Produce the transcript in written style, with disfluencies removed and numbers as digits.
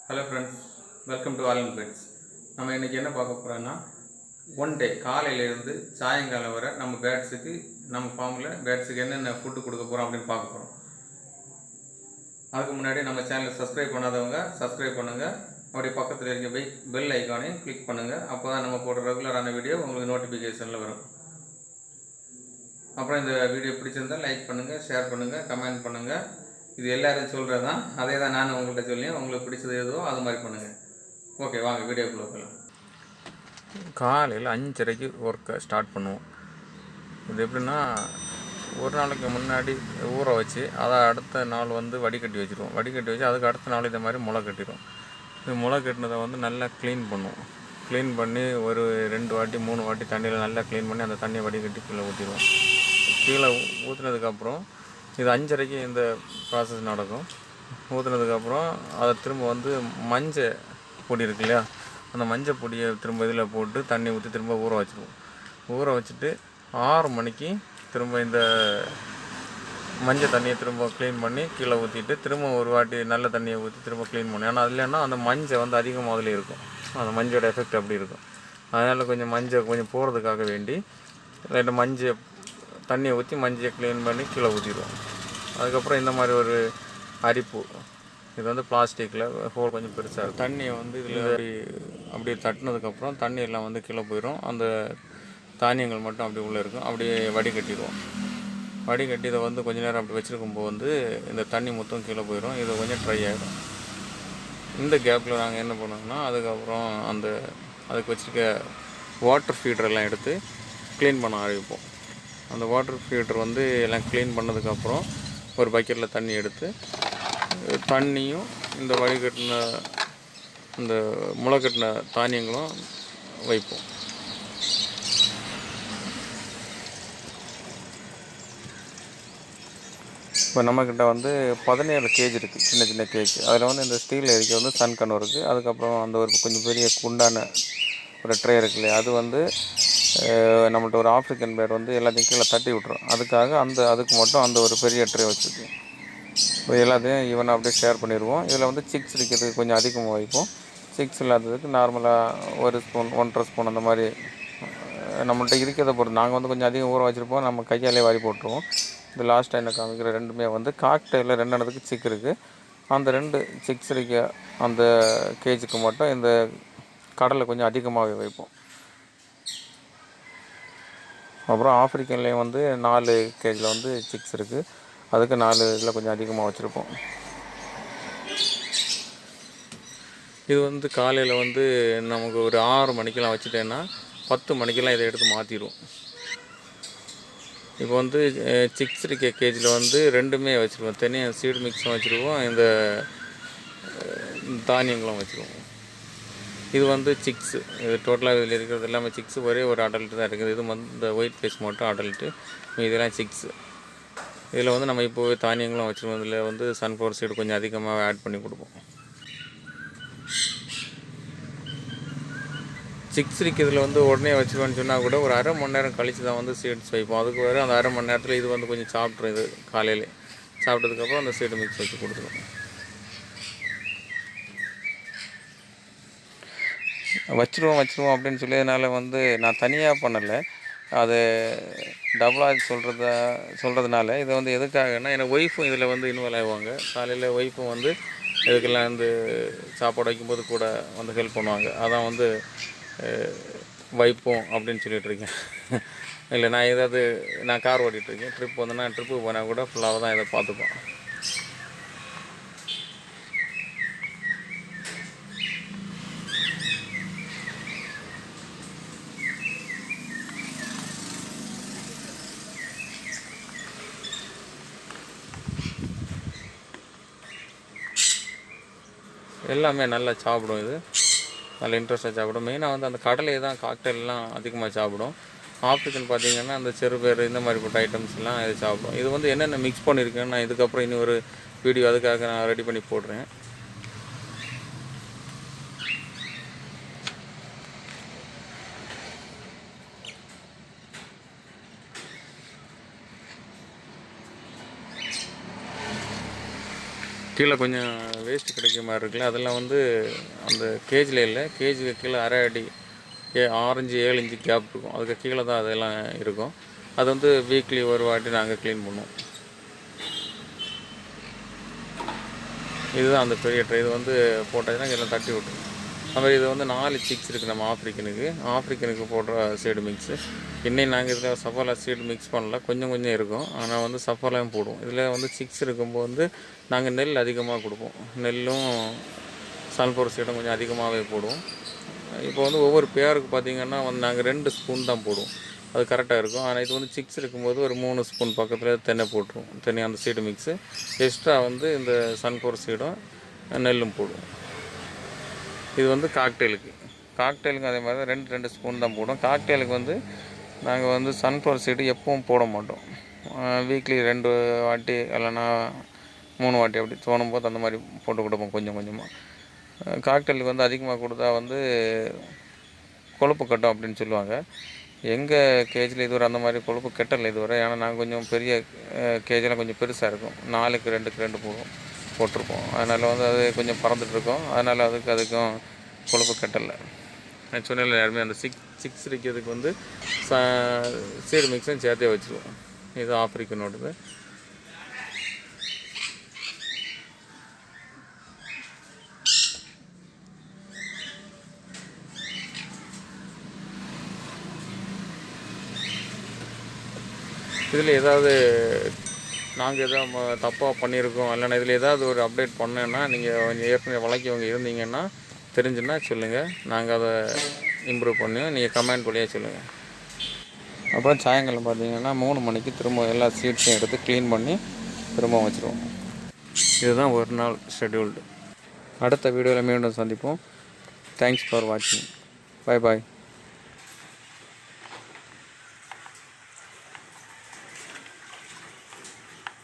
Hello friends, welcome to All Pets. நம்ம இன்றைக்கி என்ன பார்க்க போகிறோன்னா, ஒன் டே காலையிலேருந்து சாயங்காலம் வரை நம்ம பேட்ஸுக்கு நம்ம ஃபார்மில் பேட்ஸுக்கு என்னென்ன ஃபுட்டு கொடுக்க போகிறோம் அப்படின்னு பார்க்க போகிறோம். அதுக்கு முன்னாடி நம்ம சேனலை சப்ஸ்கிரைப் பண்ணாதவங்க சப்ஸ்கிரைப் பண்ணுங்கள். அப்படியே பக்கத்தில் இருக்க பெல் ஐக்கானையும் கிளிக் பண்ணுங்கள். அப்போ தான் நம்ம போடுற ரெகுலரான வீடியோ உங்களுக்கு நோட்டிஃபிகேஷனில் வரும். அப்புறம் இந்த வீடியோ பிடிச்சிருந்தால் லைக் பண்ணுங்கள், ஷேர் பண்ணுங்கள், கமெண்ட் பண்ணுங்கள். இது எல்லோரும் சொல்கிறது தான், அதே தான் நான் உங்கள்கிட்ட சொல்லி உங்களுக்கு பிடிச்சது எதுவோ அது மாதிரி பண்ணுங்கள். ஓகே, வாங்க வீடியோக்குள்ளே போகலாம். காலையில் 5:30 ஒர்க்கை ஸ்டார்ட் பண்ணுவோம். இது எப்படின்னா, ஒரு நாளைக்கு முன்னாடி ஊற வச்சு அதை அடுத்த நாள் வடிகட்டி வச்சுருவோம். வடிகட்டி வச்சு அதுக்கு அடுத்த நாள் இதை மாதிரி முளை கட்டிடும். இது முளை கட்டினதை நல்லா க்ளீன் பண்ணுவோம். க்ளீன் பண்ணி ஒரு 2 வாட்டி 3 வாட்டி தண்ணியில் நல்லா க்ளீன் பண்ணி அந்த தண்ணியை வடிகட்டி கீழே ஊற்றிடுவோம். கீழே ஊற்றினதுக்கப்புறம் இது 5:30 இந்த ப்ராசஸ் நடக்கும். ஊற்றுனதுக்கப்புறம் அதை திரும்ப மஞ்சள் பொடி இருக்கு இல்லையா, அந்த மஞ்சள் பொடியை திரும்ப இதில் போட்டு தண்ணி ஊற்றி திரும்ப ஊற வச்சுருவோம். ஊற வச்சுட்டு 6 மணிக்கு திரும்ப இந்த மஞ்சள் தண்ணியை திரும்ப க்ளீன் பண்ணி கீழே ஊற்றிட்டு திரும்ப ஒரு வாட்டி நல்ல தண்ணியை ஊற்றி திரும்ப க்ளீன் பண்ணி. ஆனால் அது இல்லைன்னா அந்த மஞ்சள் அதிகமாக அதில் இருக்கும். அந்த மஞ்சளோட எஃபெக்ட் அப்படி இருக்கும். அதனால் கொஞ்சம் மஞ்சள் கொஞ்சம் போகிறதுக்காக வேண்டி ரெண்டு மஞ்சள் தண்ணியை ஊற்றி மஞ்சளை க்ளீன் பண்ணி கீழே ஊற்றிடுவோம். அதுக்கப்புறம் இந்த மாதிரி ஒரு அரிப்பு, இது பிளாஸ்டிக்கில் ஹோல் கொஞ்சம் பெருசாக இருக்கும். தண்ணியை இதில் அப்படியே தட்டினதுக்கப்புறம் தண்ணி எல்லாம் கீழே போயிடும். அந்த தானியங்கள் மட்டும் அப்படி உள்ளே இருக்கும். அப்படியே வடிகட்டிடுவோம். வடிகட்டி இதை கொஞ்சம் நேரம் அப்படி வச்சுருக்கும்போது இந்த தண்ணி மொத்தம் கீழே போயிடும். இது கொஞ்சம் ட்ரை ஆகிடும். இந்த கேப்பில் நாங்கள் என்ன பண்ணுவோம்னா, அதுக்கப்புறம் அதுக்கு வச்சுருக்க வாட்டர் ஃபீடரெல்லாம் எடுத்து க்ளீன் பண்ண ஆரம்பிப்போம். அந்த வாட்டர் ஃபீல்டர் எல்லாம் க்ளீன் பண்ணதுக்கப்புறம் ஒரு பக்கெட்டில் தண்ணி எடுத்து தண்ணியும் இந்த வடிகட்டின இந்த முளைக்கட்டின தானியங்களும் வைப்போம். இப்போ நம்மக்கிட்ட 17 கேஜ் இருக்குது, சின்ன சின்ன கேஜ். அதில் இந்த ஸ்டீல் எரிக்க சன் கன்று இருக்குது. அதுக்கப்புறம் அந்த ஒரு கொஞ்சம் பெரிய குண்டான ஒரு ட்ரே இருக்கு இல்லையா, அது நம்மள்ட்ட ஒரு ஆஃப்ரிக்கன் பேர் எல்லாத்தையும் கீழே தட்டி விட்ரும். அதுக்காக அதுக்கு மட்டும் அந்த ஒரு பெரிய ட்ரே வச்சுருக்கு. இப்போ எல்லாத்தையும் ஈவனாக அப்படியே ஷேர் பண்ணிடுவோம். இதில் சிக்ஸ் இருக்கிறதுக்கு கொஞ்சம் அதிகமாக வைப்போம். சிக்ஸ் இல்லாததுக்கு நார்மலாக 1 ஸ்பூன் 1.5 ஸ்பூன் அந்த மாதிரி நம்மள்ட்ட இருக்கிறத பொறுத்து. நாங்கள் கொஞ்சம் அதிகம் ஊற வச்சுருப்போம், நம்ம கையாலே வாரி போட்டுருவோம். இந்த லாஸ்ட் டைமில் காமிக்கிற ரெண்டுமே காக்டெயிலில் 2 இடத்துக்கு சிக் இருக்குது. அந்த 2 சிக்ஸ் இருக்க அந்த கேஜுக்கு மட்டும் இந்த கடலை கொஞ்சம் அதிகமாகவே வைப்போம். அப்புறம் ஆஃப்ரிக்கன்லேயும் 4 கேஜில் சிக்ஸ் இருக்குது. அதுக்கு 4 இதில் கொஞ்சம் அதிகமாக வச்சுருப்போம். இது காலையில் நமக்கு ஒரு 6 மணிக்கெலாம் வச்சுட்டேன்னா 10 மணிக்கெலாம் இதை எடுத்து மாற்றிடுவோம். இப்போ சிக்ஸ் இருக்க கேஜில் ரெண்டுமே வச்சுருவோம். தனியாக சீடு மிக்ஸும் வச்சுருவோம், இந்த தானியங்களும் வச்சுருவோம். இது சிக்ஸு. இது டோட்டலாக இதில் இருக்கிறது எல்லாமே சிக்ஸு. ஒரே ஒரு அடல்ட்டு தான் இருக்குது. இது இந்த ஒயிட் ஃபேஸ் மட்டும் அடல்ட்டு, இதெல்லாம் சிக்ஸு. இதில் நம்ம இப்போவே தானியங்களும் வச்சுருவோம். இதில் சன்ஃப்ளவர் சீடு கொஞ்சம் அதிகமாக ஆட் பண்ணி கொடுப்போம். சிக்ஸ் இருக்கிறதுல உடனே வச்சுருவேன்னு சொன்னால் கூட ஒரு 1/2 மணி நேரம் கழித்து தான் சீட்ஸ் வைப்போம். அதுக்கு வேறு அந்த 1/2 மணி நேரத்தில் இது கொஞ்சம் சாப்பிட்ரும். இது காலையில் சாப்பிட்டதுக்கப்புறம் அந்த சீடு மிக்ஸ் வச்சு கொடுத்துருவோம். வச்சுருவோம் அப்படின்னு சொல்லியதுனால நான் தனியாக பண்ணலை, அது டபுளாக சொல்கிறதுனால இதை எதுக்காகன்னா, எனக்கு ஒய்ஃபும் இதில் இன்வால்வ் ஆகுவாங்க. காலையில் ஒய்ஃபும் இதுக்கெல்லாம் சாப்பாடு வைக்கும்போது கூட ஹெல்ப் பண்ணுவாங்க. அதான் வைப்போம் அப்படின்னு சொல்லிகிட்ருக்கேன். இல்லை, நான் கார் ஓட்டிகிட்ருக்கேன். ட்ரிப்புக்கு போனால் கூட ஃபுல்லாக தான் இதை பார்த்துப்போம். எல்லாமே நல்லா சாப்பிடும். இது நல்லா இன்ட்ரெஸ்ட்டாக சாப்பிடும். மெயினாக அந்த கடலையை தான் காக்டெயிலெலாம் அதிகமாக சாப்பிடும். ஆப்ரிக்கன் பார்த்திங்கன்னா அந்த செறுபேர் இந்த மாதிரிப்பட்ட ஐட்டம்ஸ்லாம் இது சாப்பிடும். இது என்னென்ன மிக்ஸ் பண்ணியிருக்கேன்னு நான் இதுக்கப்புறம் இனி ஒரு வீடியோ அதுக்காக நான் ரெடி பண்ணி போடுறேன். கீழே கொஞ்சம் வேஸ்ட்டு கிடைக்கிற மாதிரி இருக்குல்ல, அதெல்லாம் வந்து அந்த கேஜில் இல்லை, கேஜிக்கு கீழே அரை அடி 6-7 இன்ச்சு கேப் இருக்கும். அதுக்கு கீழே தான் அதெல்லாம் இருக்கும். அது வந்து வீக்லி ஒரு வாட்டி நாங்கள் க்ளீன் பண்ணுவோம். இதுதான் அந்த பெரிய ட்ரை. இது வந்து போட்டாச்சுன்னா எல்லாம் தட்டி விட்டுரும். அதுமாதிரி இது வந்து 4 சிக்ஸ் இருக்குது நம்ம ஆஃப்ரிக்கனுக்கு போடுற சீடு மிக்ஸு. இன்னும் நாங்கள் இதில் சஃபாலா சீடு மிக்ஸ் பண்ணல, கொஞ்சம் இருக்கும். ஆனால் வந்து சஃபாலாவும் போடுவோம். இதில் வந்து சிக்ஸ் இருக்கும்போது வந்து நாங்கள் நெல் அதிகமாக கொடுப்போம். நெல்லும் சன்ஃப்ளவர் சீடும் கொஞ்சம் அதிகமாகவே போடுவோம். இப்போ வந்து ஒவ்வொரு பேருக்கு பார்த்திங்கன்னா வந்து நாங்கள் 2 ஸ்பூன் தான் போடுவோம். அது கரெக்டாக இருக்கும். ஆனால் இது வந்து சிக்ஸ் இருக்கும்போது ஒரு 3 ஸ்பூன் பக்கத்தில் தென்னை போட்டுருவோம். தென்னை அந்த சீடு மிக்ஸு எக்ஸ்ட்ரா வந்து இந்த சன்ஃப்ளவர் சீடும் நெல்லும் போடுவோம். இது வந்து காக்டெயிலுக்கு அதே மாதிரி தான் 2 ஸ்பூன் தான் போடுவோம். காக்டெயிலுக்கு வந்து நாங்கள் வந்து சன்ஃப்ளவர் சீடு எப்பவும் போட மாட்டோம். வீக்லி 2 வாட்டி இல்லைன்னா 3 வாட்டி அப்படி தோணும்போது அந்த மாதிரி போட்டு கொடுப்போம் கொஞ்சம் கொஞ்சமாக. காக்டெயிலுக்கு வந்து அதிகமாக கொடுத்தா வந்து கொழுப்பு கட்டும் அப்படின்னு சொல்லுவாங்க. எங்கள் கேஜில் இதுவரை அந்த மாதிரி கொழுப்பு கெட்டலை இதுவரை. ஏன்னா நாங்கள் கொஞ்சம் பெரிய கேஜெலாம் கொஞ்சம் பெருசாக இருக்கும். 4க்கு 2 போட்டிருப்போம். அதனால் வந்து அது கொஞ்சம் பறந்துட்டுருக்கோம். அதனால் அதுக்கும் கொழுப்பு கெட்டலை. நான் சொன்னேன் யாருமே அந்த சிக்ஸ் இருக்கிறதுக்கு வந்து சீடு மிக்ஸும் சேர்த்தே வச்சுருவோம். இது ஆஃப்ரிக்கனோடது. இதில் ஏதாவது நாங்கள் எதாவது தப்பாக பண்ணியிருக்கோம், இல்லைன்னா இதில் ஏதாவது ஒரு அப்டேட் பண்ணேன்னா நீங்கள் ஏற்கனவே வழக்கியவங்க இருந்தீங்கன்னா தெரிஞ்சுன்னா சொல்லுங்கள். நாங்கள் அதை இம்ப்ரூவ் பண்ணி நீங்கள் கமெண்ட் வழியாக சொல்லுங்கள். அப்புறம் சாயங்காலம் பார்த்தீங்கன்னா 3 மணிக்கு திரும்ப எல்லா சீட்ஸையும் எடுத்து க்ளீன் பண்ணி திரும்ப வச்சுருவோம். இதுதான் ஒரு நாள் ஷெட்யூல்டு. அடுத்த வீடியோவில் மீண்டும் சந்திப்போம். தேங்க்ஸ் ஃபார் வாட்சிங். Bye bye.